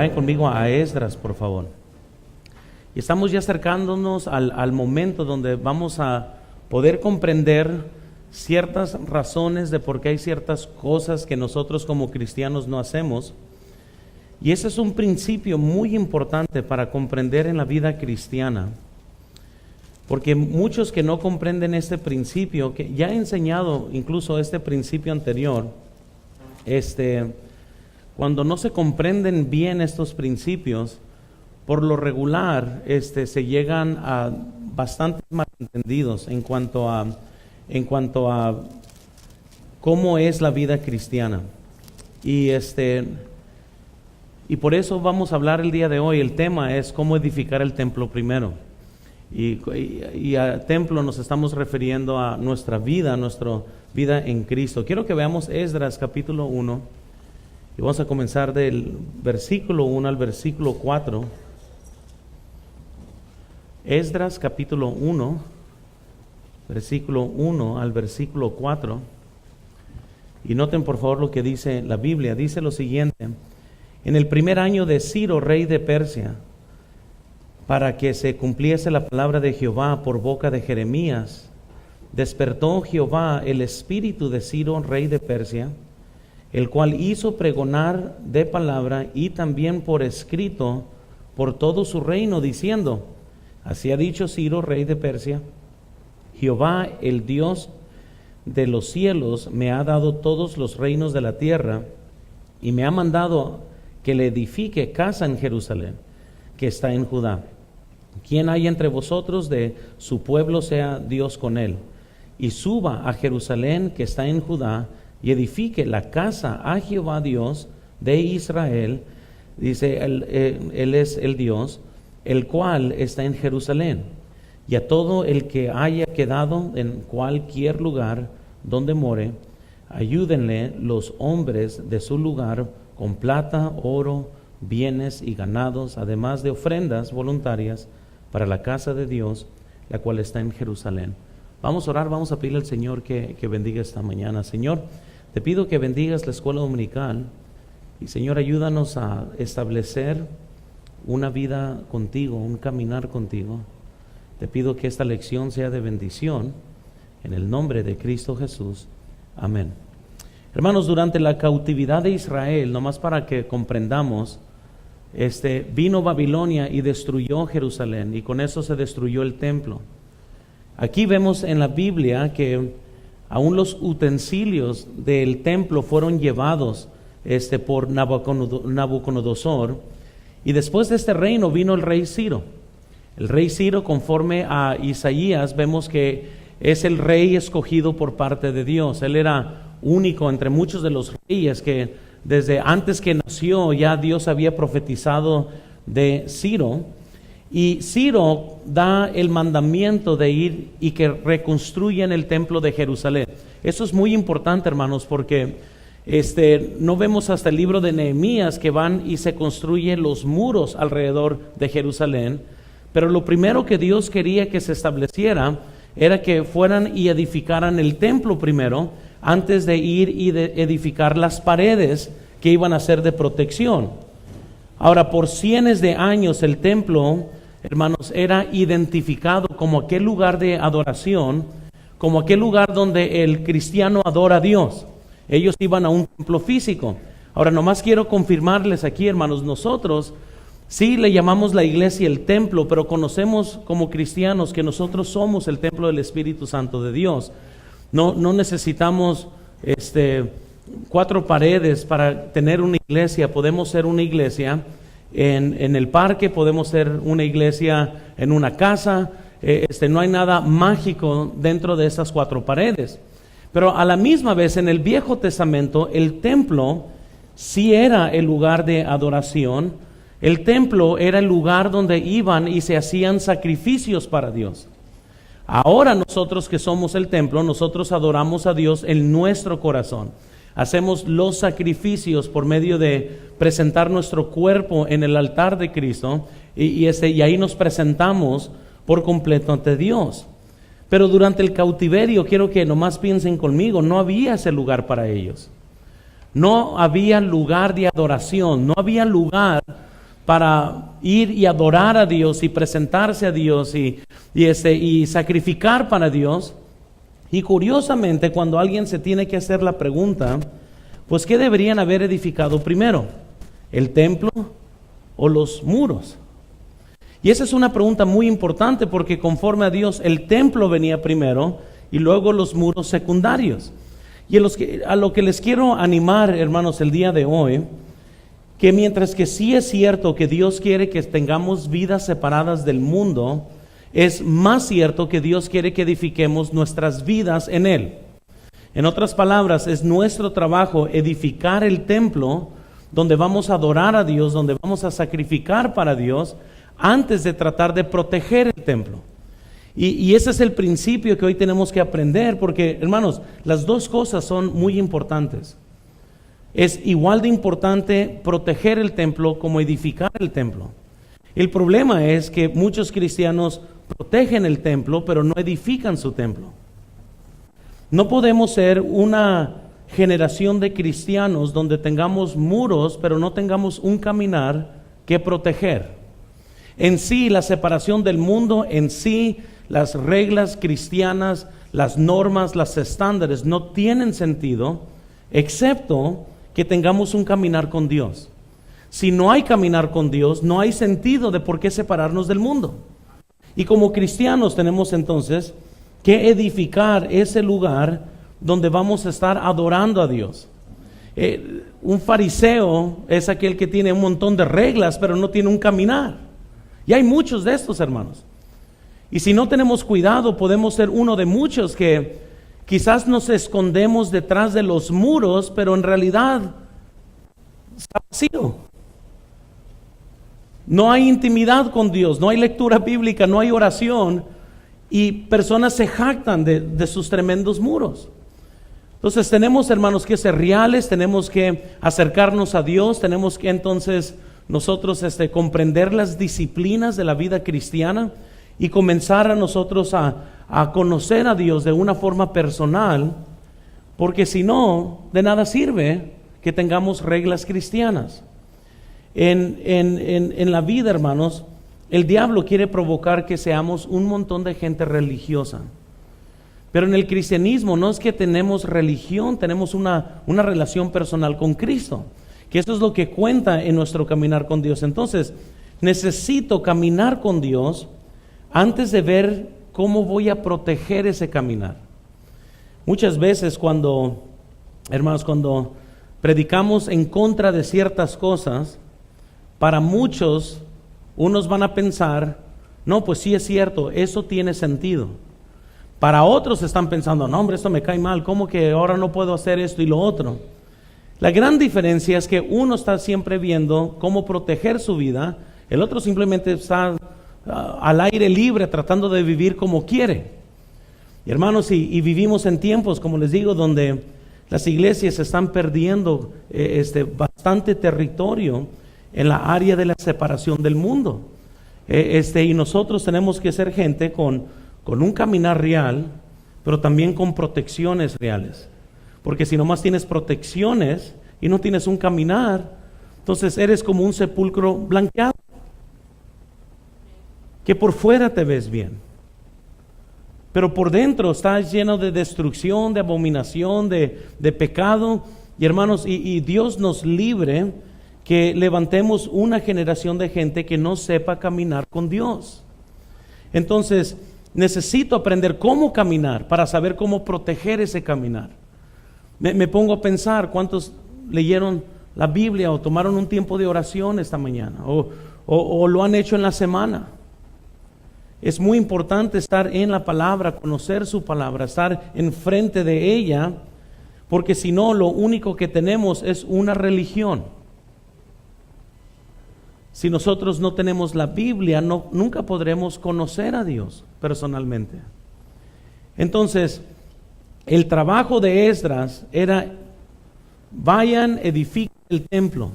Vayan conmigo a Esdras, por favor. Y estamos ya acercándonos al momento donde vamos a poder comprender ciertas razones de por qué hay ciertas cosas que nosotros como cristianos no hacemos. Y ese es un principio muy importante para comprender en la vida cristiana. Porque muchos que no comprenden este principio, que ya he enseñado incluso este principio anterior, cuando no se comprenden bien estos principios, por lo regular se llegan a bastantes malentendidos en cuanto a cómo es la vida cristiana. Y por eso vamos a hablar el día de hoy. El tema es cómo edificar el templo primero. Y a templo nos estamos refiriendo a nuestra vida en Cristo. Quiero que veamos Esdras capítulo 1. Y vamos a comenzar del versículo 1 al versículo 4. Esdras capítulo 1, versículo 1 al versículo 4. Y noten por favor lo que dice la Biblia. Dice lo siguiente: en el primer año de Ciro, rey de Persia, para que se cumpliese la palabra de Jehová por boca de Jeremías, despertó Jehová el espíritu de Ciro, rey de Persia, el cual hizo pregonar de palabra y también por escrito por todo su reino, diciendo: así ha dicho Ciro, rey de Persia, Jehová, el Dios de los cielos, me ha dado todos los reinos de la tierra y me ha mandado que le edifique casa en Jerusalén, que está en Judá. Quien hay entre vosotros de su pueblo, sea Dios con él, y suba a Jerusalén, que está en Judá, y edifique la casa a Jehová Dios de Israel. Dice, él es el Dios, el cual está en Jerusalén. Y a todo el que haya quedado en cualquier lugar donde more, ayúdenle los hombres de su lugar con plata, oro, bienes y ganados, además de ofrendas voluntarias para la casa de Dios, la cual está en Jerusalén. Vamos a orar, vamos a pedirle al Señor que bendiga esta mañana. Señor, te pido que bendigas la escuela dominical y, Señor, ayúdanos a establecer una vida contigo, un caminar contigo. Te pido que esta lección sea de bendición en el nombre de Cristo Jesús. Amén. Hermanos, durante la cautividad de Israel, nomás para que comprendamos, vino Babilonia y destruyó Jerusalén, y con eso se destruyó el templo. Aquí vemos en la Biblia que aún los utensilios del templo fueron llevados por Nabucodonosor, y después de este reino vino el rey Ciro. El rey Ciro, conforme a Isaías, vemos que es el rey escogido por parte de Dios. Él era único entre muchos de los reyes que desde antes que nació ya Dios había profetizado de Ciro. Y Ciro da el mandamiento de ir y que reconstruyan el templo de Jerusalén. Eso es muy importante, hermanos, porque no vemos hasta el libro de Nehemías que van y se construyen los muros alrededor de Jerusalén. Pero lo primero que Dios quería que se estableciera era que fueran y edificaran el templo primero, antes de ir y de edificar las paredes que iban a ser de protección. Ahora, por cientos de años el templo, hermanos, era identificado como aquel lugar de adoración, como aquel lugar donde el cristiano adora a Dios. Ellos iban a un templo físico. Ahora, nomás quiero confirmarles aquí, hermanos, nosotros sí le llamamos la iglesia el templo, pero conocemos como cristianos que nosotros somos el templo del Espíritu Santo de Dios. No necesitamos 4 paredes para tener una iglesia. Podemos ser una iglesia en el parque, podemos ser una iglesia en una casa. No hay nada mágico dentro de esas 4 paredes. Pero a la misma vez, en el Viejo Testamento, el templo sí era el lugar de adoración. El templo era el lugar donde iban y se hacían sacrificios para Dios. Ahora nosotros que somos el templo, nosotros adoramos a Dios en nuestro corazón. Hacemos los sacrificios por medio de presentar nuestro cuerpo en el altar de Cristo y ahí nos presentamos por completo ante Dios. Pero durante el cautiverio, quiero que nomás piensen conmigo, no había ese lugar para ellos. No había lugar de adoración, no había lugar para ir y adorar a Dios y presentarse a Dios y sacrificar para Dios. Y curiosamente, cuando alguien se tiene que hacer la pregunta, pues ¿qué deberían haber edificado primero? ¿El templo o los muros? Y esa es una pregunta muy importante, porque conforme a Dios el templo venía primero y luego los muros secundarios. Y a lo que les quiero animar, hermanos, el día de hoy, que mientras que sí es cierto que Dios quiere que tengamos vidas separadas del mundo, es más cierto que Dios quiere que edifiquemos nuestras vidas en Él. En otras palabras, es nuestro trabajo edificar el templo donde vamos a adorar a Dios, donde vamos a sacrificar para Dios, antes de tratar de proteger el templo. Y ese es el principio que hoy tenemos que aprender, porque, hermanos, las dos cosas son muy importantes. Es igual de importante proteger el templo como edificar el templo. El problema es que muchos cristianos protegen el templo, pero no edifican su templo. No podemos ser una generación de cristianos donde tengamos muros, pero no tengamos un caminar que proteger. En sí, la separación del mundo, en sí, las reglas cristianas, las normas, los estándares no tienen sentido, excepto que tengamos un caminar con Dios. Si no hay caminar con Dios, no hay sentido de por qué separarnos del mundo. Y como cristianos tenemos entonces que edificar ese lugar donde vamos a estar adorando a Dios. Un fariseo es aquel que tiene un montón de reglas, pero no tiene un caminar. Y hay muchos de estos, hermanos. Y si no tenemos cuidado, podemos ser uno de muchos que quizás nos escondemos detrás de los muros, pero en realidad está vacío. No hay intimidad con Dios, no hay lectura bíblica, no hay oración, y personas se jactan de sus tremendos muros. Entonces tenemos, hermanos, que ser reales, tenemos que acercarnos a Dios, tenemos que entonces nosotros comprender las disciplinas de la vida cristiana y comenzar a nosotros a conocer a Dios de una forma personal, porque si no, de nada sirve que tengamos reglas cristianas. En la vida, hermanos, el diablo quiere provocar que seamos un montón de gente religiosa. Pero en el cristianismo no es que tenemos religión, tenemos una relación personal con Cristo, que eso es lo que cuenta en nuestro caminar con Dios. Entonces, necesito caminar con Dios antes de ver cómo voy a proteger ese caminar. Muchas veces hermanos, cuando predicamos en contra de ciertas cosas, para muchos, unos van a pensar, no, pues sí es cierto, eso tiene sentido. Para otros están pensando, no hombre, esto me cae mal, ¿cómo que ahora no puedo hacer esto y lo otro? La gran diferencia es que uno está siempre viendo cómo proteger su vida, el otro simplemente está al aire libre tratando de vivir como quiere. Y hermanos, y vivimos en tiempos, como les digo, donde las iglesias están perdiendo bastante territorio en la área de la separación del mundo. Y nosotros tenemos que ser gente con un caminar real, pero también con protecciones reales. Porque si nomás tienes protecciones y no tienes un caminar, entonces eres como un sepulcro blanqueado, que por fuera te ves bien, pero por dentro estás lleno de destrucción, de abominación, de pecado. Y hermanos, y Dios nos libre que levantemos una generación de gente que no sepa caminar con Dios. Entonces, necesito aprender cómo caminar para saber cómo proteger ese caminar. Me pongo a pensar, ¿cuántos leyeron la Biblia o tomaron un tiempo de oración esta mañana? O lo han hecho en la semana. Es muy importante estar en la palabra, conocer su palabra, estar enfrente de ella, porque si no, lo único que tenemos es una religión. Si nosotros no tenemos la Biblia, nunca podremos conocer a Dios personalmente. Entonces, el trabajo de Esdras era, vayan, edifiquen el templo.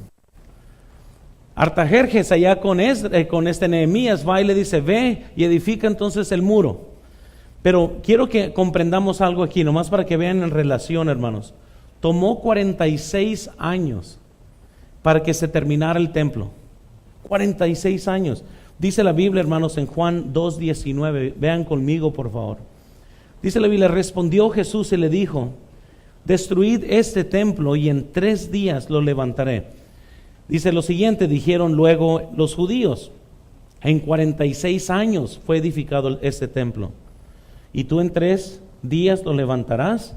Artajerjes allá con Nehemías va y le dice, ve y edifica entonces el muro. Pero quiero que comprendamos algo aquí, nomás para que vean en relación, hermanos. Tomó 46 años para que se terminara el templo. 46 años. Dice la Biblia, hermanos, en Juan 2:19, vean conmigo por favor. Dice la Biblia, respondió Jesús y le dijo, destruid este templo y en 3 días lo levantaré. Dice lo siguiente, dijeron luego los judíos, en 46 años fue edificado este templo, y tú en 3 días lo levantarás.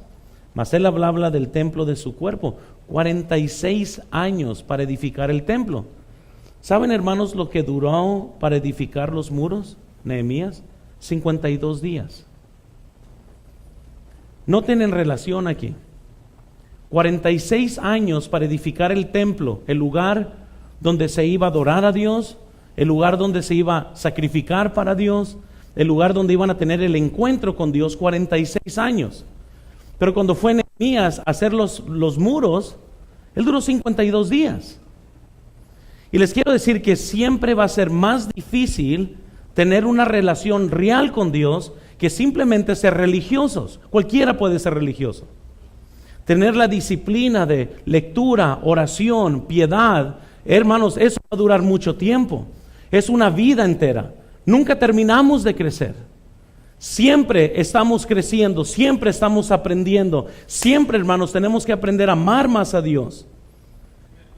Mas él habla del templo de su cuerpo. 46 años para edificar el templo. ¿Saben, hermanos, lo que duró para edificar los muros? Nehemías, 52 días. Noten en relación aquí. 46 años para edificar el templo, el lugar donde se iba a adorar a Dios, el lugar donde se iba a sacrificar para Dios, el lugar donde iban a tener el encuentro con Dios, 46 años. Pero cuando fue Nehemías a hacer los muros, él duró 52 días. Y les quiero decir que siempre va a ser más difícil tener una relación real con Dios que simplemente ser religiosos. Cualquiera puede ser religioso. Tener la disciplina de lectura, oración, piedad, hermanos, eso va a durar mucho tiempo. Es una vida entera. Nunca terminamos de crecer. Siempre estamos creciendo, siempre estamos aprendiendo. Siempre, hermanos, tenemos que aprender a amar más a Dios.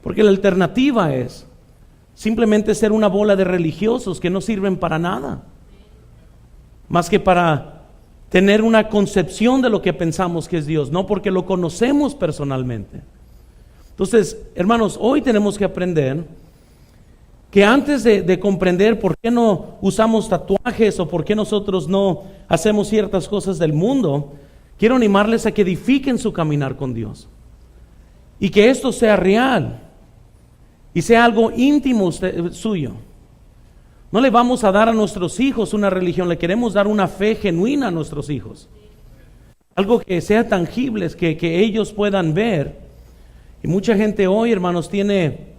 Porque la alternativa es simplemente ser una bola de religiosos que no sirven para nada, más que para tener una concepción de lo que pensamos que es Dios, no porque lo conocemos personalmente. Entonces, hermanos, hoy tenemos que aprender que antes de comprender por qué no usamos tatuajes o por qué nosotros no hacemos ciertas cosas del mundo, quiero animarles a que edifiquen su caminar con Dios y que esto sea real y sea algo íntimo suyo. No le vamos a dar a nuestros hijos una religión, le queremos dar una fe genuina a nuestros hijos. Algo que sea tangible, que ellos puedan ver. Y mucha gente hoy, hermanos, tiene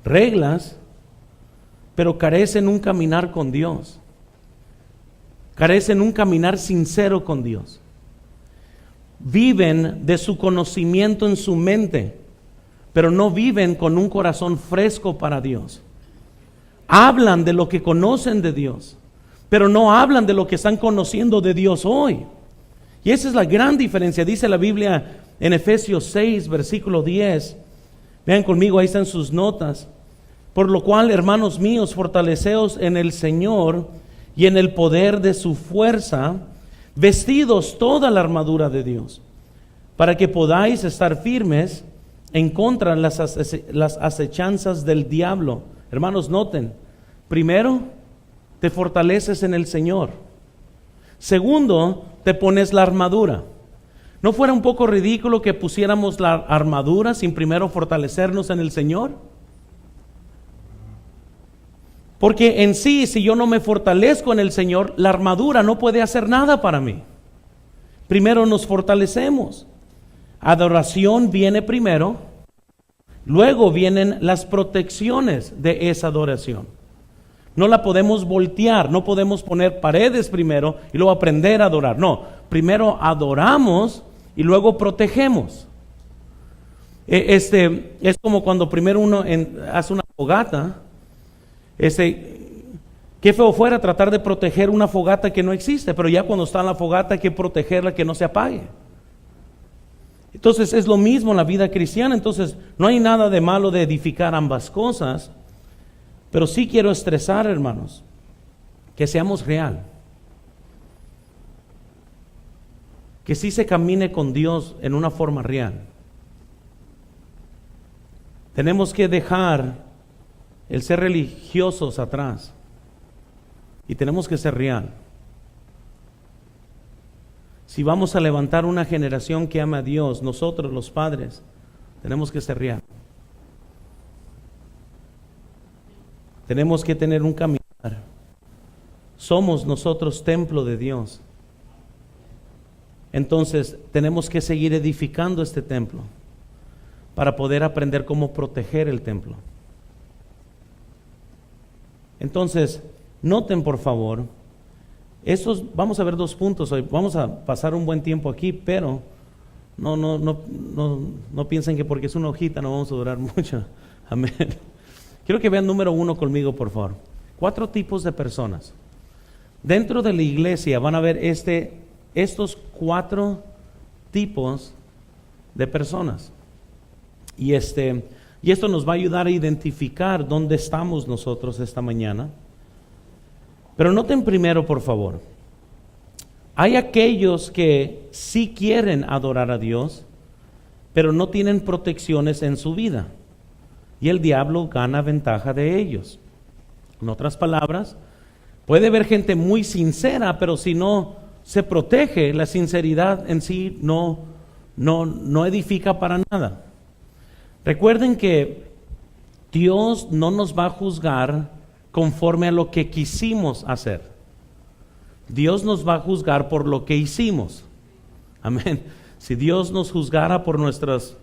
reglas, pero carecen un caminar con Dios. Carecen un caminar sincero con Dios. Viven de su conocimiento en su mente, pero no viven con un corazón fresco para Dios. Hablan de lo que conocen de Dios, pero no hablan de lo que están conociendo de Dios hoy. Y esa es la gran diferencia. Dice la Biblia en Efesios 6, versículo 10. Vean conmigo, ahí están sus notas. Por lo cual, hermanos míos, fortaleceos en el Señor y en el poder de su fuerza, vestidos toda la armadura de Dios, para que podáis estar firmes en contra de las acechanzas del diablo. Hermanos, noten, primero, te fortaleces en el Señor. Segundo, te pones la armadura. ¿No fuera un poco ridículo que pusiéramos la armadura sin primero fortalecernos en el Señor? Porque en sí, si yo no me fortalezco en el Señor, la armadura no puede hacer nada para mí. Primero nos fortalecemos. Adoración viene primero, luego vienen las protecciones de esa adoración. No la podemos voltear, no podemos poner paredes primero y luego aprender a adorar. No, primero adoramos y luego protegemos. Es como cuando primero uno hace una fogata. Qué feo fuera tratar de proteger una fogata que no existe, pero ya cuando está en la fogata hay que protegerla que no se apague. Entonces es lo mismo en la vida cristiana. Entonces no hay nada de malo de edificar ambas cosas, pero sí quiero estresar, hermanos, que seamos real, que sí se camine con Dios en una forma real. Tenemos que dejar el ser religiosos atrás y tenemos que ser real. Si vamos a levantar una generación que ama a Dios, nosotros los padres tenemos que ser real. Tenemos que tener un caminar. Somos nosotros templo de Dios. Entonces tenemos que seguir edificando este templo para poder aprender cómo proteger el templo. Entonces, noten por favor, vamos a ver 2 puntos hoy. Vamos a pasar un buen tiempo aquí, pero no piensen que porque es una hojita no vamos a durar mucho. Amén. Quiero que vean número 1 conmigo, por favor. 4 tipos de personas. Dentro de la iglesia van a ver estos 4 tipos de personas. Y esto nos va a ayudar a identificar dónde estamos nosotros esta mañana. Pero noten primero, por favor, hay aquellos que sí quieren adorar a Dios, pero no tienen protecciones en su vida. Y el diablo gana ventaja de ellos. En otras palabras, puede haber gente muy sincera, pero si no se protege, la sinceridad en sí no edifica para nada. Recuerden que Dios no nos va a juzgar conforme a lo que quisimos hacer. Dios nos va a juzgar por lo que hicimos. Amén. Si Dios nos juzgara por nuestros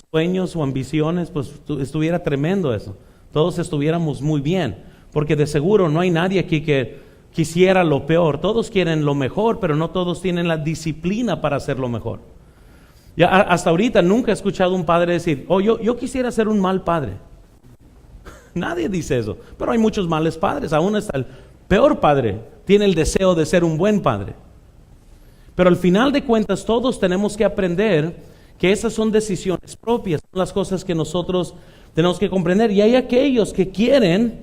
sueños o ambiciones, pues estuviera tremendo eso. Todos estuviéramos muy bien, porque de seguro no hay nadie aquí que quisiera lo peor. Todos quieren lo mejor, pero no todos tienen la disciplina para hacer lo mejor. Ya hasta ahorita nunca he escuchado a un padre decir, yo quisiera ser un mal padre. Nadie dice eso, pero hay muchos males padres. Aún hasta el peor padre tiene el deseo de ser un buen padre. Pero al final de cuentas todos tenemos que aprender que esas son decisiones propias, son las cosas que nosotros tenemos que comprender. Y hay aquellos que quieren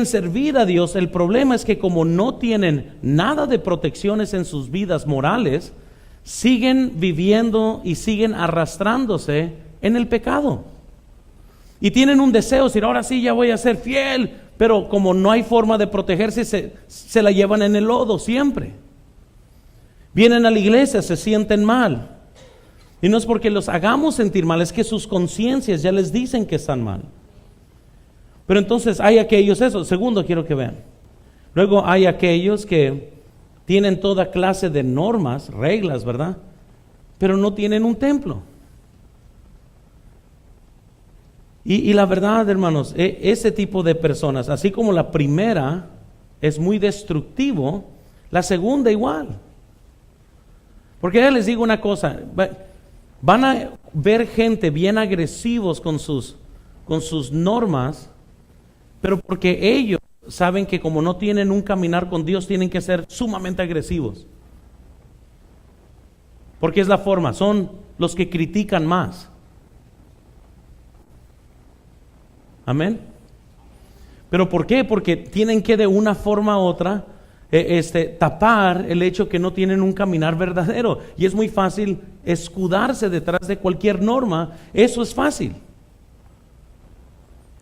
servir a Dios. El problema es que como no tienen nada de protecciones en sus vidas morales, siguen viviendo y siguen arrastrándose en el pecado. Y tienen un deseo, decir, ahora sí ya voy a ser fiel, pero como no hay forma de protegerse, se la llevan en el lodo siempre. Vienen a la iglesia, se sienten mal. Y no es porque los hagamos sentir mal, es que sus conciencias ya les dicen que están mal. Pero entonces hay aquellos, segundo quiero que vean. Luego hay aquellos que tienen toda clase de normas, reglas, ¿verdad? Pero no tienen un templo. Y la verdad, hermanos, ese tipo de personas, así como la primera es muy destructivo, la segunda igual. Porque ya les digo una cosa, van a ver gente bien agresivos con sus normas, pero porque ellos saben que como no tienen un caminar con Dios, tienen que ser sumamente agresivos. Porque es la forma, son los que critican más. Amén. ¿Pero por qué? Porque tienen que de una forma u otra tapar el hecho que no tienen un caminar verdadero. Y es muy fácil escudarse detrás de cualquier norma. Eso es fácil.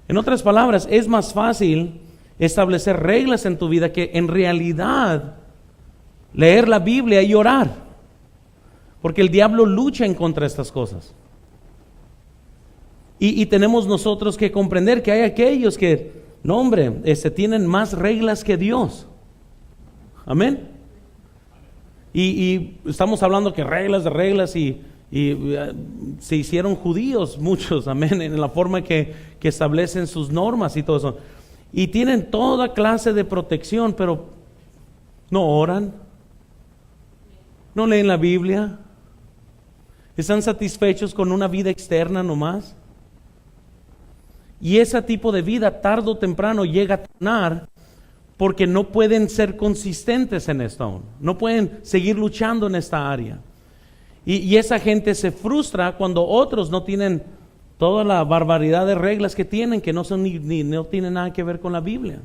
En otras palabras, es más fácil establecer reglas en tu vida que en realidad leer la Biblia y orar. Porque el diablo lucha en contra de estas cosas. Y tenemos nosotros que comprender que hay aquellos que, no hombre, tienen más reglas que Dios. Amén. Y estamos hablando que reglas y se hicieron judíos muchos, amén, en la forma que establecen sus normas y todo eso. Y tienen toda clase de protección, pero no oran, no leen la Biblia, están satisfechos con una vida externa nomás. Y ese tipo de vida tarde o temprano llega a tronar porque no pueden ser consistentes en esto aún. No pueden seguir luchando en esta área. Y esa gente se frustra cuando otros no tienen toda la barbaridad de reglas que tienen, que no son no tienen nada que ver con la Biblia.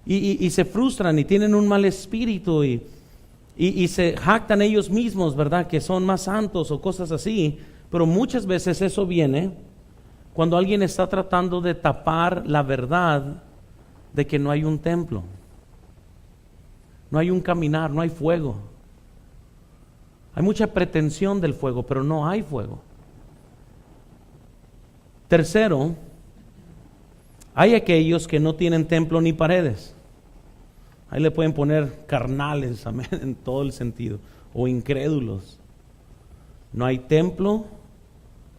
Y se frustran y tienen un mal espíritu y se jactan ellos mismos, ¿verdad? Que son más santos o cosas así. Pero muchas veces eso viene cuando alguien está tratando de tapar la verdad de que no hay un templo, no hay un caminar, no hay fuego. Hay mucha pretensión del fuego, pero no hay fuego. Tercero, hay aquellos que no tienen templo ni paredes. Ahí le pueden poner carnales, amén, en todo el sentido, o incrédulos. No hay templo,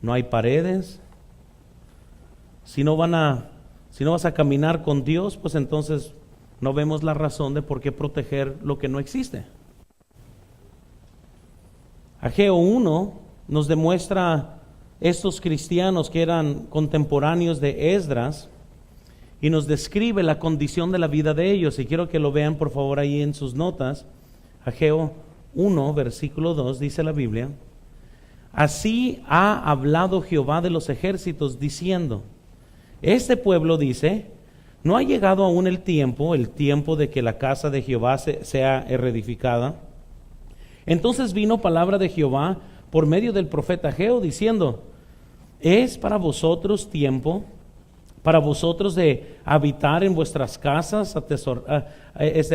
no hay paredes. Si no vas a caminar con Dios, pues entonces no vemos la razón de por qué proteger lo que no existe. Ageo 1 nos demuestra estos cristianos que eran contemporáneos de Esdras y nos describe la condición de la vida de ellos. Y quiero que lo vean por favor ahí en sus notas. Ageo 1, versículo 2, dice la Biblia: así ha hablado Jehová de los ejércitos, diciendo, este pueblo dice, no ha llegado aún el tiempo de que la casa de Jehová sea reedificada. Entonces vino palabra de Jehová por medio del profeta Ageo, diciendo, es para vosotros tiempo, para vosotros de habitar en vuestras casas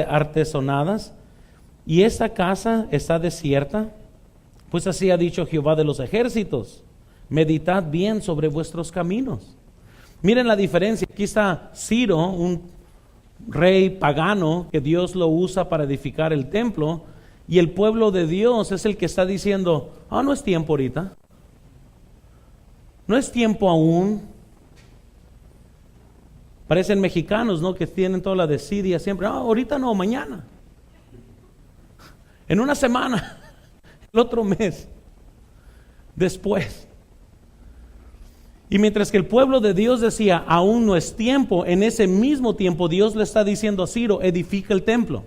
artesonadas, y esta casa está desierta. Pues así ha dicho Jehová de los ejércitos, meditad bien sobre vuestros caminos. Miren la diferencia. Aquí está Ciro, un rey pagano que Dios lo usa para edificar el templo, y el pueblo de Dios es el que está diciendo, no es tiempo ahorita, no es tiempo aún. Parecen mexicanos, ¿no?, que tienen toda la desidia siempre, ahorita no, mañana, en una semana, el otro mes, después. Y mientras que el pueblo de Dios decía, aún no es tiempo, en ese mismo tiempo Dios le está diciendo a Ciro, edifica el templo.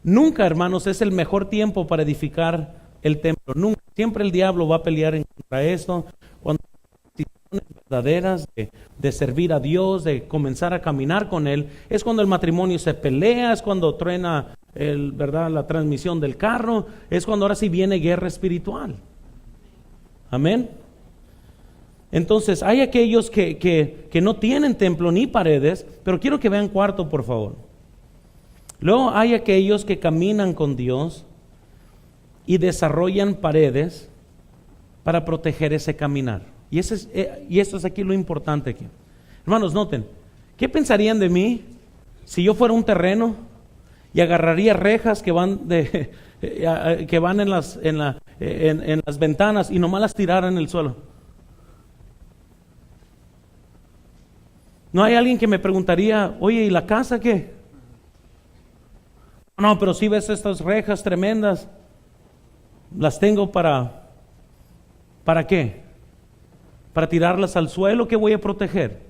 Nunca, hermanos, es el mejor tiempo para edificar el templo. Nunca. Siempre el diablo va a pelear en contra de esto. Cuando hay decisiones verdaderas de servir a Dios, de comenzar a caminar con Él, es cuando el matrimonio se pelea, es cuando truena la transmisión del carro, es cuando ahora sí viene guerra espiritual. Amén. Entonces, hay aquellos que no tienen templo ni paredes, pero quiero que vean cuarto, por favor. Luego hay aquellos que caminan con Dios y desarrollan paredes para proteger ese caminar. Y esto es aquí lo importante aquí. Hermanos, noten, ¿qué pensarían de mí si yo fuera un terreno y agarraría rejas que van en las ventanas y nomás las tirara en el suelo? ¿No hay alguien que me preguntaría, oye, ¿y la casa qué? No, pero si ves estas rejas tremendas, las tengo ¿para qué? ¿Para tirarlas al suelo? ¿Qué voy a proteger?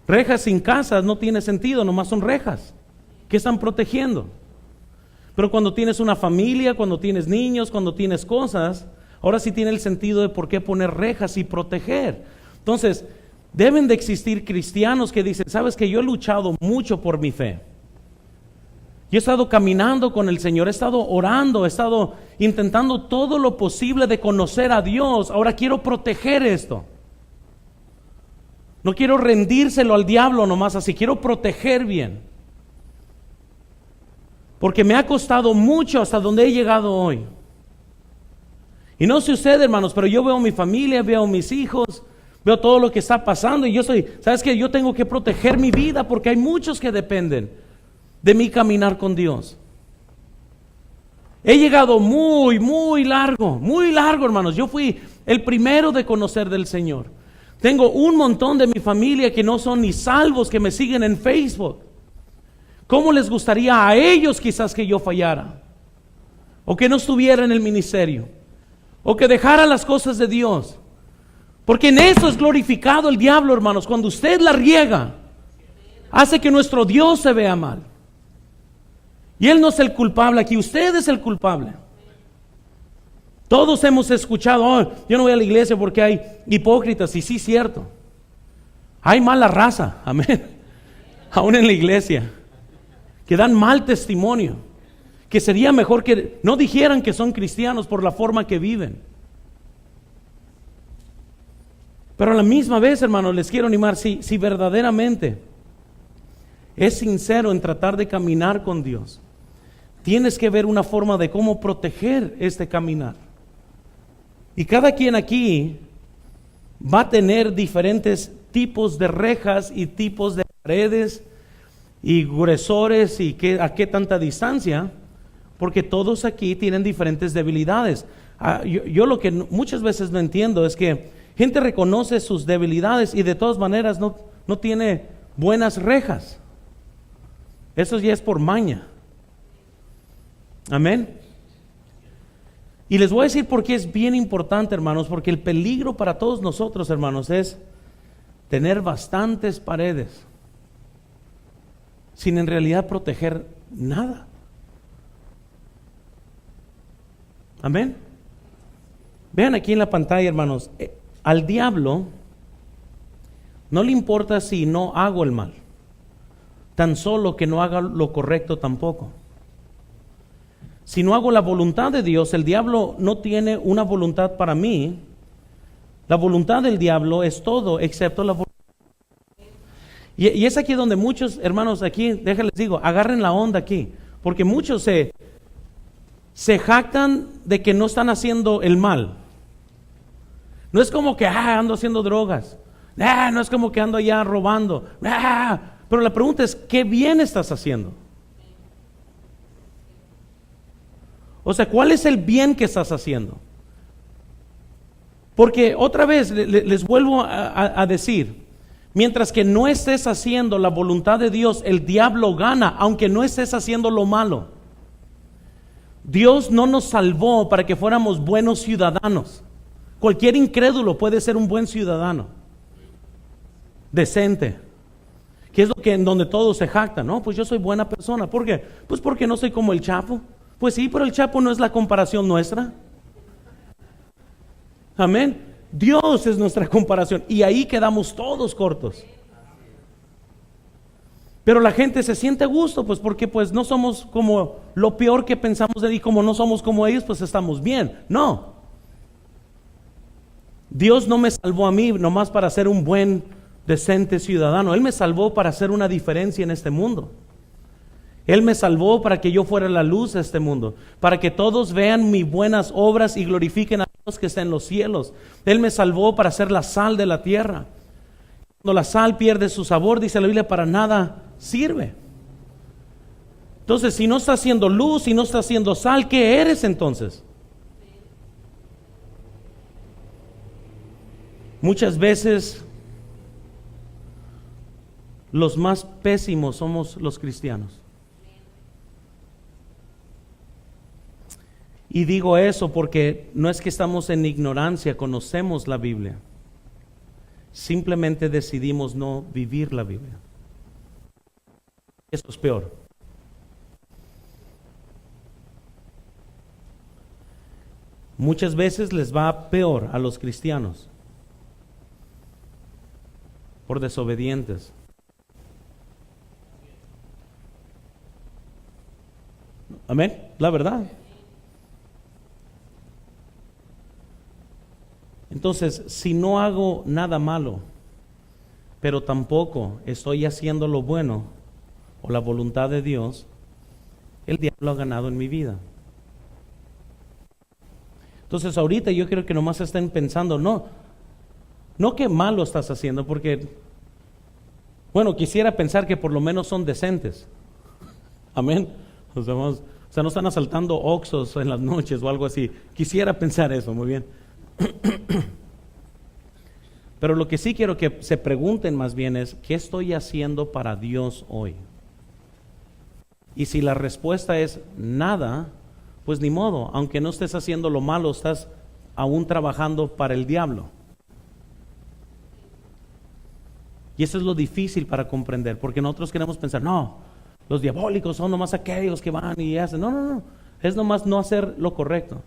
Rejas sin casas no tiene sentido, nomás son rejas. ¿Qué están protegiendo? Pero cuando tienes una familia, cuando tienes niños, cuando tienes cosas, ahora sí tiene el sentido de por qué poner rejas y proteger. Entonces, deben de existir cristianos que dicen, sabes que yo he luchado mucho por mi fe. Yo he estado caminando con el Señor, he estado orando, he estado intentando todo lo posible de conocer a Dios. Ahora quiero proteger esto. No quiero rendírselo al diablo nomás así, quiero proteger bien. Porque me ha costado mucho hasta donde he llegado hoy. Y no sé usted, hermanos, pero yo veo mi familia, veo mis hijos, veo todo lo que está pasando y ¿sabes qué? Yo tengo que proteger mi vida porque hay muchos que dependen de mi caminar con Dios. He llegado muy, muy largo, hermanos. Yo fui el primero de conocer del Señor. Tengo un montón de mi familia que no son ni salvos, que me siguen en Facebook. ¿Cómo les gustaría a ellos quizás que yo fallara? O que no estuviera en el ministerio. O que dejara las cosas de Dios. Porque en eso es glorificado el diablo, hermanos. Cuando usted la riega, hace que nuestro Dios se vea mal. Y Él no es el culpable aquí, usted es el culpable. Todos hemos escuchado, yo no voy a la iglesia porque hay hipócritas, y sí, cierto. Hay mala raza, amén. Aún en la iglesia, que dan mal testimonio, que sería mejor que no dijeran que son cristianos por la forma que viven. Pero a la misma vez, hermanos, les quiero animar, si verdaderamente es sincero en tratar de caminar con Dios, tienes que ver una forma de cómo proteger este caminar. Y cada quien aquí va a tener diferentes tipos de rejas y tipos de paredes y gruesores y a qué tanta distancia, porque todos aquí tienen diferentes debilidades. Yo lo que muchas veces no entiendo es que gente reconoce sus debilidades y de todas maneras no tiene buenas rejas. Eso ya es por maña. Amén. Y les voy a decir por qué es bien importante, hermanos, porque el peligro para todos nosotros, hermanos, es tener bastantes paredes sin en realidad proteger nada. Amén. Vean aquí en la pantalla, hermanos, al diablo no le importa si no hago el mal, tan solo que no haga lo correcto tampoco. Si no hago la voluntad de Dios, el diablo no tiene una voluntad para mí. La voluntad del diablo es todo excepto la voluntad. Y es aquí donde muchos hermanos, aquí, déjenles digo, agarren la onda aquí, porque muchos se jactan de que no están haciendo el mal. No es como que ando haciendo drogas, no es como que ando allá robando, pero la pregunta es, ¿qué bien estás haciendo? O sea, ¿cuál es el bien que estás haciendo? Porque otra vez les vuelvo a decir, mientras que no estés haciendo la voluntad de Dios, el diablo gana, aunque no estés haciendo lo malo. Dios no nos salvó para que fuéramos buenos ciudadanos. Cualquier incrédulo puede ser un buen ciudadano, decente. ¿Qué es lo que en donde todos se jactan? No, pues yo soy buena persona. ¿Por qué? Pues porque no soy como el Chapo. Pues sí, pero el Chapo no es la comparación nuestra. Amén. Dios es nuestra comparación y ahí quedamos todos cortos. Pero la gente se siente a gusto, pues porque pues no somos como lo peor que pensamos de, y como no somos como ellos, pues estamos bien. No. Dios no me salvó a mí nomás para ser un buen, decente ciudadano. Él me salvó para hacer una diferencia en este mundo. Él me salvó para que yo fuera la luz de este mundo, para que todos vean mis buenas obras y glorifiquen a Dios que está en los cielos. Él me salvó para ser la sal de la tierra. Cuando la sal pierde su sabor, dice la Biblia, para nada sirve. Entonces, si no estás haciendo luz, si no estás haciendo sal, ¿qué eres entonces? Muchas veces los más pésimos somos los cristianos. Y digo eso porque no es que estamos en ignorancia, conocemos la Biblia. Simplemente decidimos no vivir la Biblia. Eso es peor. Muchas veces les va peor a los cristianos por desobedientes. Amén, la verdad. Entonces, si no hago nada malo, pero tampoco estoy haciendo lo bueno o la voluntad de Dios, el diablo ha ganado en mi vida. Entonces, ahorita yo quiero que nomás estén pensando, no qué malo estás haciendo, porque, bueno, quisiera pensar que por lo menos son decentes. Amén. O sea, no están asaltando Oxxos en las noches o algo así. Quisiera pensar eso, muy bien. Pero lo que sí quiero que se pregunten más bien es, ¿qué estoy haciendo para Dios hoy? Y si la respuesta es nada, pues ni modo, aunque no estés haciendo lo malo, estás aún trabajando para el diablo. Y eso es lo difícil para comprender, porque nosotros queremos pensar, no, los diabólicos son nomás aquellos que van y hacen. No, es nomás no hacer lo correcto.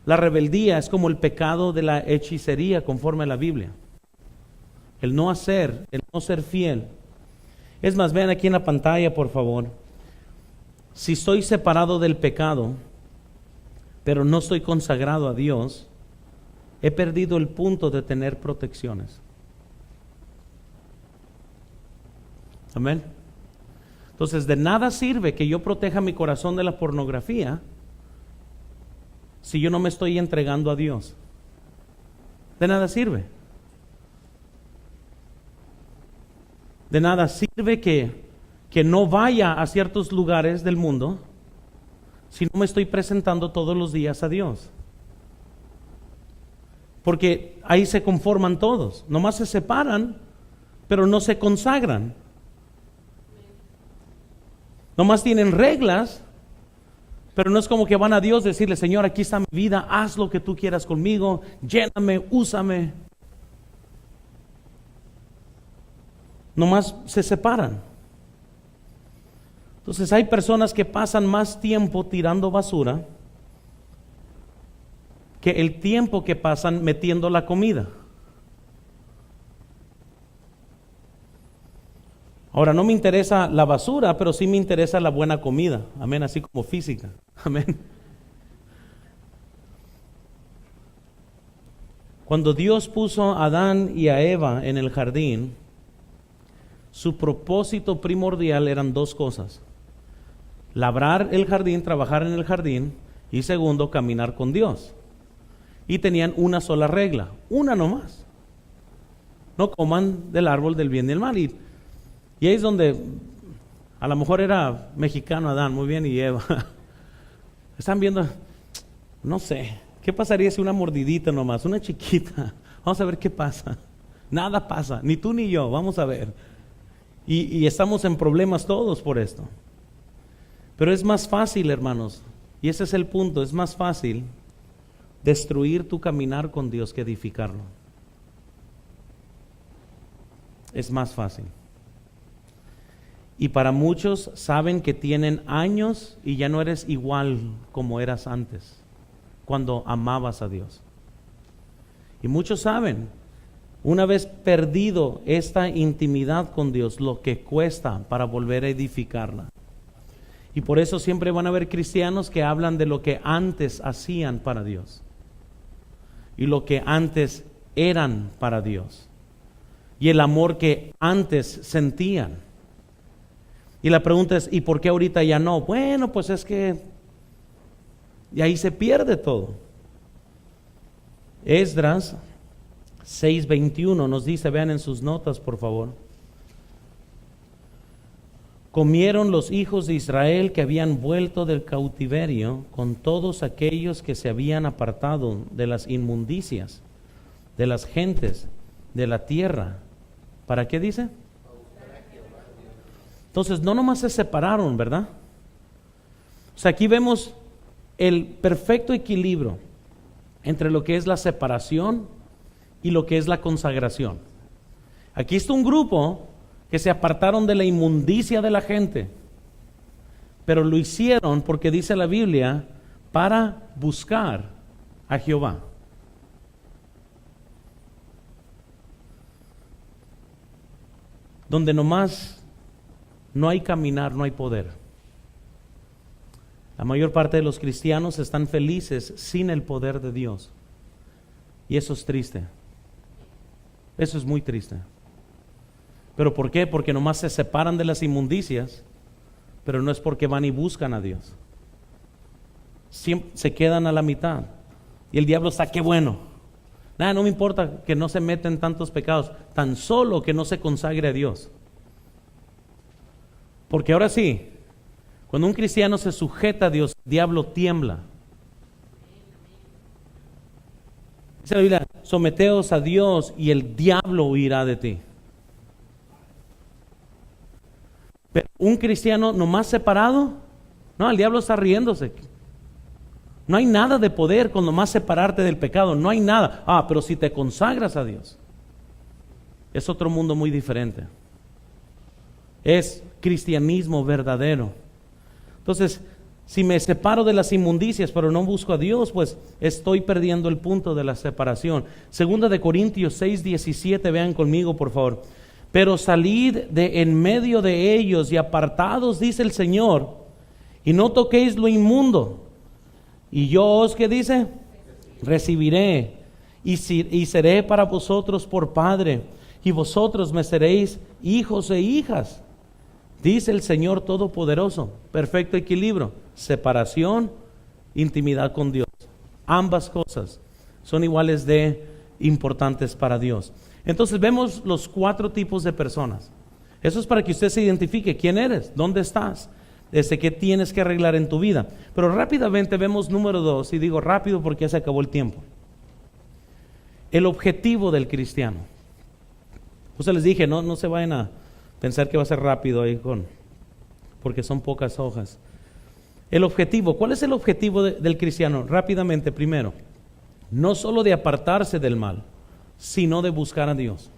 La rebeldía es como el pecado de la hechicería conforme a la Biblia. El no hacer, el no ser fiel. Es más, vean aquí en la pantalla, por favor. Si estoy separado del pecado, pero no estoy consagrado a Dios, he perdido el punto de tener protecciones. Amén. Entonces, de nada sirve que yo proteja mi corazón de la pornografía si yo no me estoy entregando a Dios. De nada sirve. De nada sirve que no vaya a ciertos lugares del mundo si no me estoy presentando todos los días a Dios. Porque ahí se conforman todos. Nomás se separan, pero no se consagran. Nomás tienen reglas, Pero no es como que van a Dios decirle, Señor, aquí está mi vida, haz lo que tú quieras conmigo, lléname, úsame. Nomás se separan. Entonces hay personas que pasan más tiempo tirando basura que el tiempo que pasan metiendo la comida. Ahora, no me interesa la basura, pero sí me interesa la buena comida. Amén, así como física. Amén. Cuando Dios puso a Adán y a Eva en el jardín, su propósito primordial eran dos cosas: labrar el jardín, trabajar en el jardín, y segundo, caminar con Dios. Y tenían una sola regla, una nomás: no coman del árbol del bien y del mal. Y ahí es donde a lo mejor era mexicano Adán, muy bien, y Eva. Están viendo, no sé, ¿qué pasaría si una mordidita nomás, una chiquita? Vamos a ver qué pasa. Nada pasa, ni tú ni yo, vamos a ver. Y estamos en problemas todos por esto. Pero es más fácil, hermanos, y ese es el punto, es más fácil destruir tu caminar con Dios que edificarlo. Es más fácil. Y para muchos saben que tienen años y ya no eres igual como eras antes, cuando amabas a Dios. Y muchos saben, una vez perdido esta intimidad con Dios, lo que cuesta para volver a edificarla. Y por eso siempre van a haber cristianos que hablan de lo que antes hacían para Dios y lo que antes eran para Dios y el amor que antes sentían. Y la pregunta es, ¿y por qué ahorita ya no? Bueno, pues es que y ahí se pierde todo. Esdras 6:21 nos dice, vean en sus notas por favor: comieron los hijos de Israel que habían vuelto del cautiverio con todos aquellos que se habían apartado de las inmundicias de las gentes de la tierra. ¿Para qué dice? Entonces no nomás se separaron, ¿verdad? O sea, aquí vemos el perfecto equilibrio entre lo que es la separación y lo que es la consagración. Aquí está un grupo que se apartaron de la inmundicia de la gente, pero lo hicieron porque dice la Biblia, para buscar a Jehová. Donde nomás no hay caminar, no hay poder. La mayor parte de los cristianos están felices sin el poder de Dios. Y eso es triste. Eso es muy triste. ¿Pero por qué? Porque nomás se separan de las inmundicias, pero no es porque van y buscan a Dios. Siempre se quedan a la mitad. Y el diablo está, qué bueno. Nada, no me importa que no se meten tantos pecados, tan solo que no se consagre a Dios. Porque ahora sí, cuando un cristiano se sujeta a Dios, el diablo tiembla. Dice la Biblia, someteos a Dios y el diablo huirá de ti. Pero un cristiano nomás separado, no, el diablo está riéndose. No hay nada de poder con nomás separarte del pecado, no hay nada. Pero si te consagras a Dios, es otro mundo muy diferente. Es cristianismo verdadero. Entonces, si me separo de las inmundicias pero no busco a Dios, pues estoy perdiendo el punto de la separación. Segunda de Corintios 6:17, vean conmigo por favor. Pero salid de en medio de ellos y apartados, dice el Señor, y no toquéis lo inmundo. Y yo os, ¿qué dice? Recibiré y seré para vosotros por padre, y vosotros me seréis hijos e hijas. Dice el Señor Todopoderoso. Perfecto equilibrio, separación, intimidad con Dios. Ambas cosas son iguales de importantes para Dios. Entonces vemos los 4 tipos de personas. Eso es para que usted se identifique quién eres, dónde estás, qué tienes que arreglar en tu vida. Pero rápidamente vemos número 2, y digo rápido porque ya se acabó el tiempo. El objetivo del cristiano. Pues les dije, no se vayan a pensar que va a ser rápido ahí porque son pocas hojas. El objetivo, ¿cuál es el objetivo del cristiano? Rápidamente, primero, no solo de apartarse del mal, sino de buscar a Dios.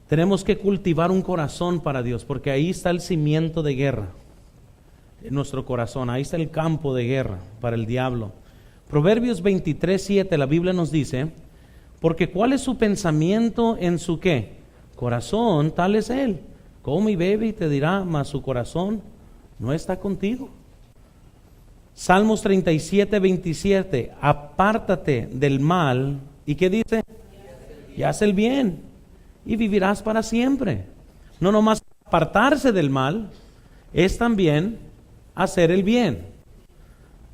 Tenemos que cultivar un corazón para Dios, porque ahí está el cimiento de guerra, en nuestro corazón, ahí está el campo de guerra para el diablo. Proverbios 23:7, la Biblia nos dice, porque ¿cuál es su pensamiento en su qué? Corazón, tal es él. Come y bebe y te dirá, mas su corazón no está contigo. Salmos 37:27, apártate del mal, ¿y qué dice? Y haz el bien, y vivirás para siempre. No nomás apartarse del mal, es también hacer el bien.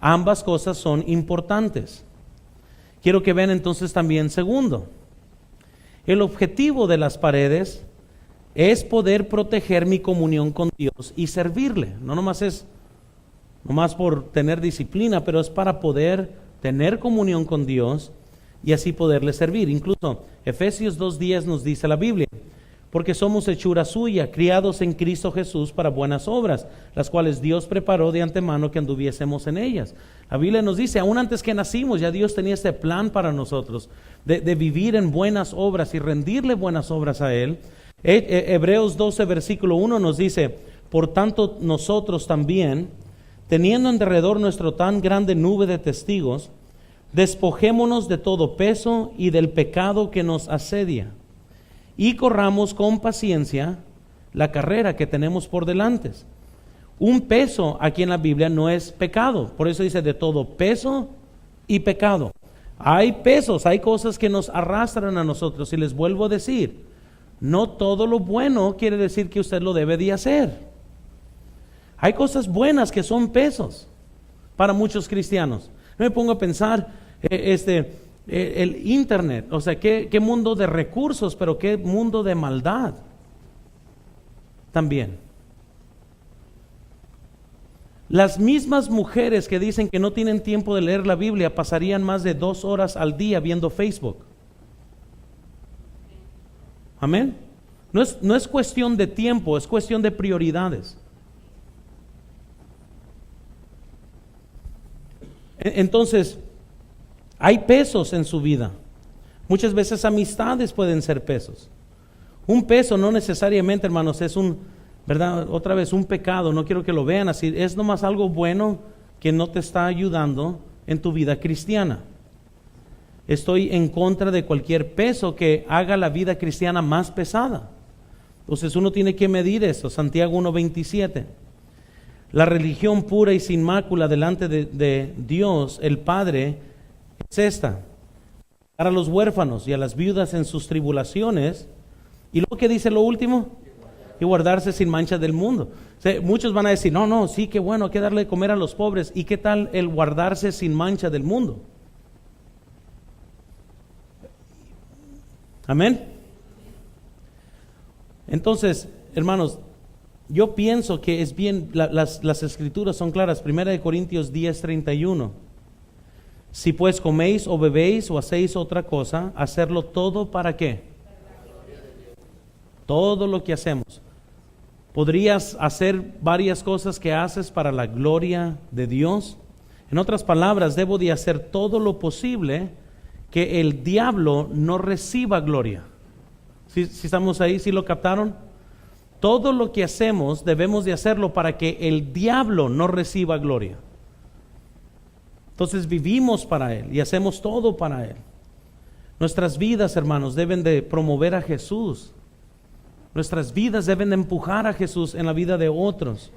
Ambas cosas son importantes. Quiero que vean entonces también segundo. El objetivo de las paredes es poder proteger mi comunión con Dios y servirle. No nomás es por tener disciplina, pero es para poder tener comunión con Dios y así poderle servir. Incluso Efesios 2:10 nos dice la Biblia, porque somos hechura suya, criados en Cristo Jesús para buenas obras, las cuales Dios preparó de antemano que anduviésemos en ellas. La Biblia nos dice, aún antes que nacimos, ya Dios tenía este plan para nosotros, de vivir en buenas obras y rendirle buenas obras a Él. Hebreos 12, versículo 1 nos dice, por tanto nosotros también, teniendo en derredor nuestro tan grande nube de testigos, despojémonos de todo peso y del pecado que nos asedia, y corramos con paciencia la carrera que tenemos por delante. Un peso aquí en la Biblia no es pecado, por eso dice de todo peso y pecado. Hay pesos, hay cosas que nos arrastran a nosotros, y les vuelvo a decir, no todo lo bueno quiere decir que usted lo debe de hacer. Hay cosas buenas que son pesos para muchos cristianos. Yo me pongo a pensar, el internet, o sea, qué mundo de recursos, pero qué mundo de maldad también. Las mismas mujeres que dicen que no tienen tiempo de leer la Biblia pasarían más de 2 horas al día viendo Facebook. Amén. No es cuestión de tiempo, es cuestión de prioridades. Entonces, hay pesos en su vida. Muchas veces amistades pueden ser pesos. Un peso no necesariamente, hermanos, es ¿verdad? Otra vez, un pecado. No quiero que lo vean así. Es nomás algo bueno que no te está ayudando en tu vida cristiana. Estoy en contra de cualquier peso que haga la vida cristiana más pesada. Entonces uno tiene que medir eso. Santiago 1:27. La religión pura y sin mácula delante de Dios, el Padre, es esta: para los huérfanos y a las viudas en sus tribulaciones. Y luego, ¿qué dice lo último? Y guardarse sin mancha del mundo. O sea, muchos van a decir, no, sí, qué bueno, hay que darle de comer a los pobres. ¿Y qué tal el guardarse sin mancha del mundo? Amén. Entonces, hermanos, yo pienso que es bien, las escrituras son claras. 1 Corintios 10:31. Si pues coméis o bebéis o hacéis otra cosa, hacerlo todo ¿para qué? Todo lo que hacemos. ¿Podrías hacer varias cosas que haces para la gloria de Dios? En otras palabras, debo de hacer todo lo posible que el diablo no reciba gloria. ¿Sí estamos ahí? ¿Sí lo captaron? Todo lo que hacemos debemos de hacerlo para que el diablo no reciba gloria. Entonces vivimos para Él y hacemos todo para Él. Nuestras vidas, hermanos, deben de promover a Jesús. Nuestras vidas deben de empujar a Jesús en la vida de otros.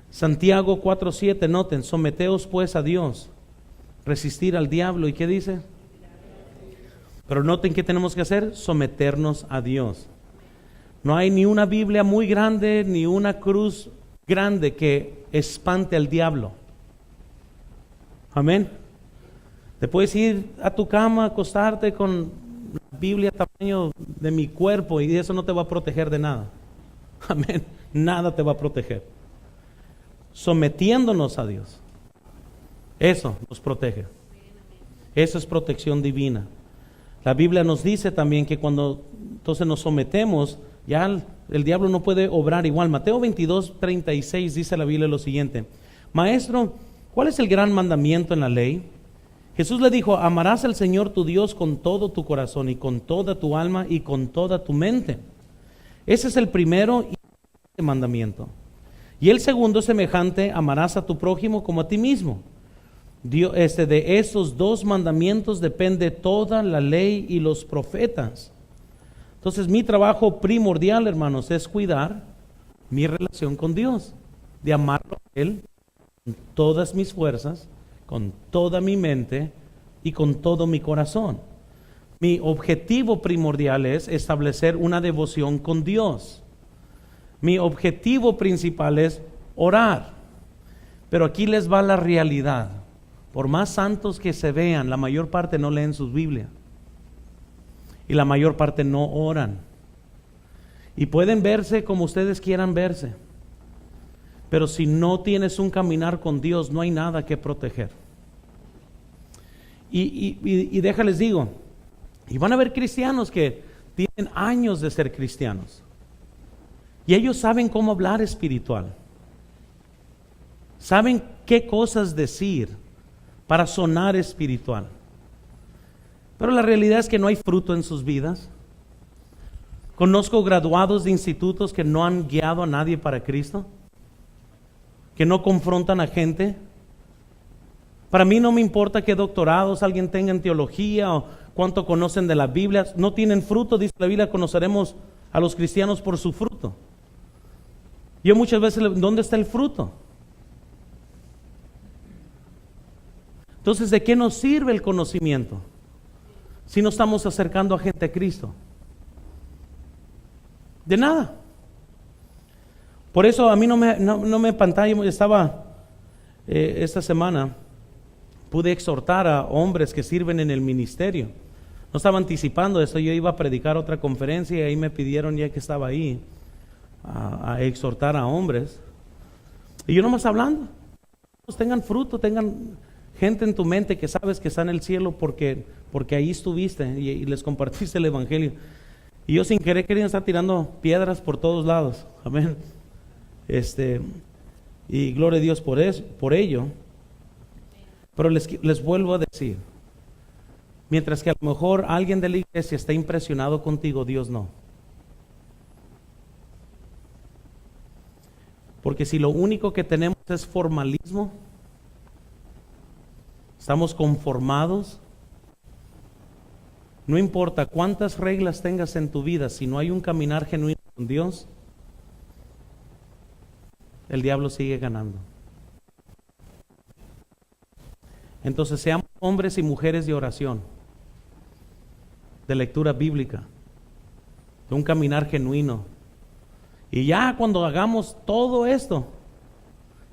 Santiago 4:7, noten, someteos pues a Dios, resistir al diablo. ¿Y qué dice? Pero noten qué tenemos que hacer: someternos a Dios. No hay ni una Biblia muy grande, ni una cruz grande que espante al diablo. Amén. Te puedes ir a tu cama, acostarte con la Biblia tamaño de mi cuerpo y eso no te va a proteger de nada. Amén. Nada te va a proteger. Sometiéndonos a Dios, eso nos protege. Eso es protección divina. La Biblia nos dice también que cuando entonces nos sometemos, Ya el diablo no puede obrar igual. Mateo 22:36 dice la Biblia lo siguiente: Maestro, ¿cuál es el gran mandamiento en la ley? Jesús le dijo: amarás al Señor tu Dios con todo tu corazón y con toda tu alma y con toda tu mente. Ese es el primero y mandamiento. Y el segundo es semejante: amarás a tu prójimo como a ti mismo. De esos dos mandamientos depende toda la ley y los profetas. Entonces mi trabajo primordial, hermanos, es cuidar mi relación con Dios, de amarlo a Él con todas mis fuerzas, con toda mi mente y con todo mi corazón. Mi objetivo primordial es establecer una devoción con Dios. Mi objetivo principal es orar. Pero aquí les va la realidad. Por más santos que se vean, la mayor parte no leen sus Biblias. Y la mayor parte no oran. Y pueden verse como ustedes quieran verse. Pero si no tienes un caminar con Dios, no hay nada que proteger. Y déjales digo, y van a haber cristianos que tienen años de ser cristianos. Y ellos saben cómo hablar espiritual. Saben qué cosas decir para sonar espiritual. Pero la realidad es que no hay fruto en sus vidas. Conozco graduados de institutos que no han guiado a nadie para Cristo, que no confrontan a gente. Para mí no me importa qué doctorados alguien tenga en teología o cuánto conocen de la Biblia. No tienen fruto, dice la Biblia, conoceremos a los cristianos por su fruto. Yo muchas veces, ¿dónde está el fruto? Entonces, ¿de qué nos sirve el conocimiento si no estamos acercando a gente a Cristo? De nada. Por eso a mí no me pantalla. Estaba esta semana, pude exhortar a hombres que sirven en el ministerio. No estaba anticipando esto, yo iba a predicar otra conferencia y ahí me pidieron, ya que estaba ahí, a exhortar a hombres. Y yo nomás hablando, tengan fruto, tengan gente en tu mente que sabes que está en el cielo porque ahí estuviste y les compartiste el evangelio. Y yo sin querer quería estar tirando piedras por todos lados. Amén. Y gloria a Dios por ello. Pero les vuelvo a decir, mientras que a lo mejor alguien de la iglesia está impresionado contigo, Dios no. Porque si lo único que tenemos es formalismo, estamos conformados, no importa cuántas reglas tengas en tu vida, si no hay un caminar genuino con Dios, el diablo sigue ganando. Entonces seamos hombres y mujeres de oración, de lectura bíblica, de un caminar genuino. Y ya cuando hagamos todo esto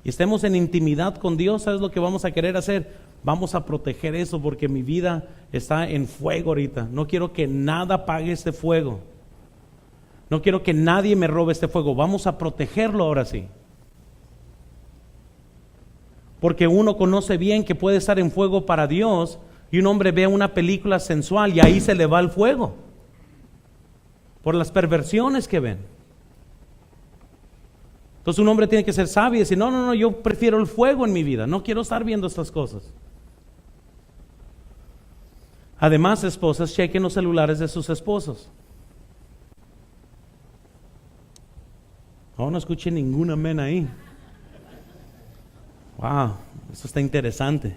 y estemos en intimidad con Dios, ¿sabes lo que vamos a querer hacer? Vamos a proteger eso porque mi vida está en fuego ahorita. No quiero que nada apague este fuego. No quiero que nadie me robe este fuego. Vamos a protegerlo ahora sí. Porque uno conoce bien que puede estar en fuego para Dios y un hombre ve una película sensual y ahí se le va el fuego. Por las perversiones que ven. Entonces un hombre tiene que ser sabio y decir, no, yo prefiero el fuego en mi vida. No quiero estar viendo estas cosas. Además, esposas, chequen los celulares de sus esposos. No escuché ningún amén ahí. Wow, eso está interesante.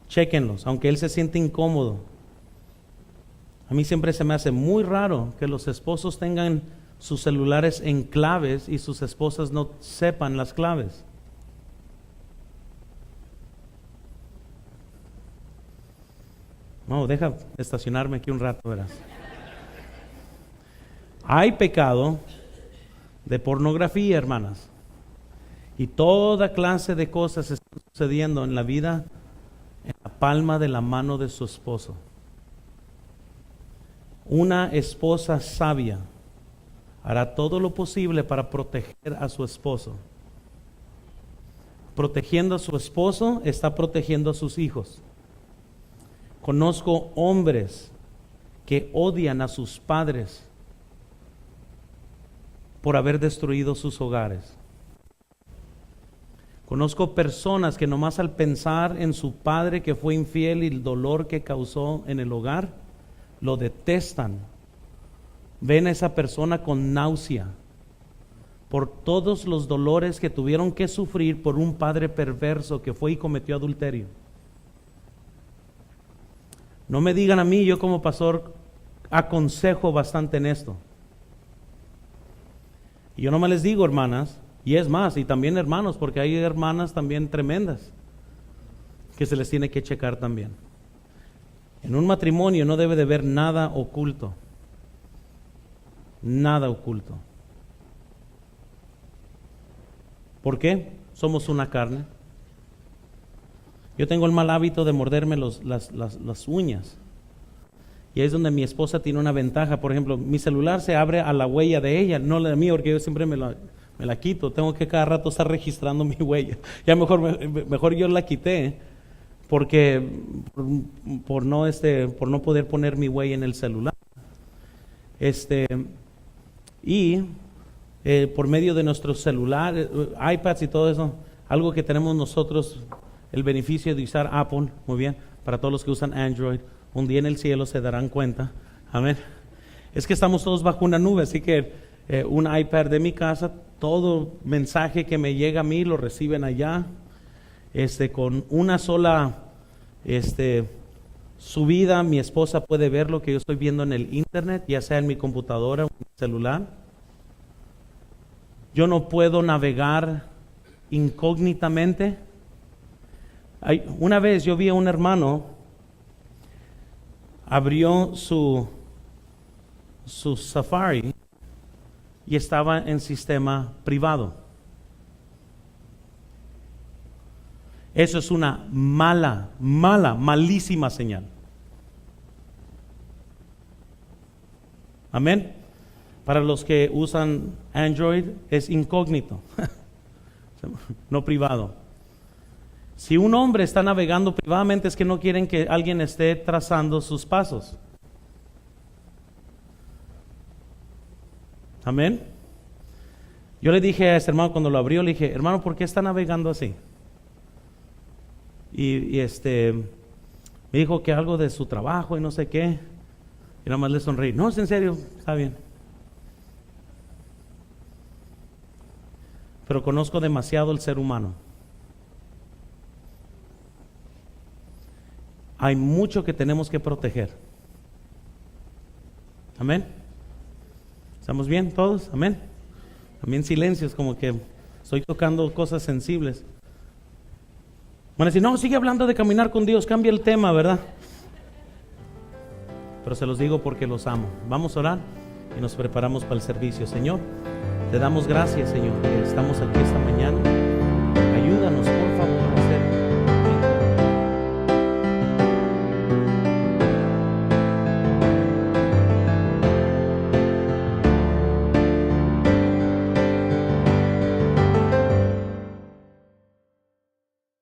Chequenlos, aunque él se siente incómodo. A mí siempre se me hace muy raro que los esposos tengan sus celulares en claves y sus esposas no sepan las claves. No, deja estacionarme aquí un rato, verás. Hay pecado de pornografía, hermanas. Y toda clase de cosas están sucediendo en la vida, en la palma de la mano de su esposo. Una esposa sabia hará todo lo posible para proteger a su esposo. Protegiendo a su esposo, está protegiendo a sus hijos. Conozco hombres que odian a sus padres por haber destruido sus hogares. Conozco personas que nomás al pensar en su padre que fue infiel y el dolor que causó en el hogar, lo detestan. Ven a esa persona con náusea por todos los dolores que tuvieron que sufrir por un padre perverso que fue y cometió adulterio. No me digan a mí, yo como pastor aconsejo bastante en esto. Y yo no me les digo, hermanas, y es más, y también hermanos, porque hay hermanas también tremendas que se les tiene que checar también. En un matrimonio no debe de haber nada oculto. Nada oculto. ¿Por qué? Somos una carne. Yo tengo el mal hábito de morderme las uñas. Y ahí es donde mi esposa tiene una ventaja. Por ejemplo, mi celular se abre a la huella de ella, no la mía, porque yo siempre me la quito. Tengo que cada rato estar registrando mi huella. Ya mejor yo la quité, porque por no poder poner mi huella en el celular. Y por medio de nuestros celulares, iPads y todo eso, algo que tenemos nosotros, el beneficio de usar Apple, muy bien, para todos los que usan Android, un día en el cielo se darán cuenta, amén. Es que estamos todos bajo una nube, así que un iPad de mi casa, todo mensaje que me llega a mí lo reciben allá, con una sola subida, mi esposa puede ver lo que yo estoy viendo en el internet, ya sea en mi computadora o en mi celular. Yo no puedo navegar incógnitamente. Una vez yo vi a un hermano, abrió su Safari y estaba en sistema privado. Eso es una malísima señal. Amén. Para los que usan Android es incógnito, no privado. Si un hombre está navegando privadamente es que no quieren que alguien esté trazando sus pasos. Amén. Yo le dije a ese hermano cuando lo abrió, le dije, hermano, ¿por qué está navegando así? Y me dijo que algo de su trabajo y no sé qué. Y nada más le sonreí. No, es en serio, está bien. Pero conozco demasiado el ser humano. Hay mucho que tenemos que proteger. Amén. ¿Estamos bien todos? Amén. También silencios, como que estoy tocando cosas sensibles. Van a decir, no, sigue hablando de caminar con Dios, cambia el tema, ¿verdad? Pero se los digo porque los amo. Vamos a orar y nos preparamos para el servicio. Señor, te damos gracias, Señor, que estamos aquí esta mañana.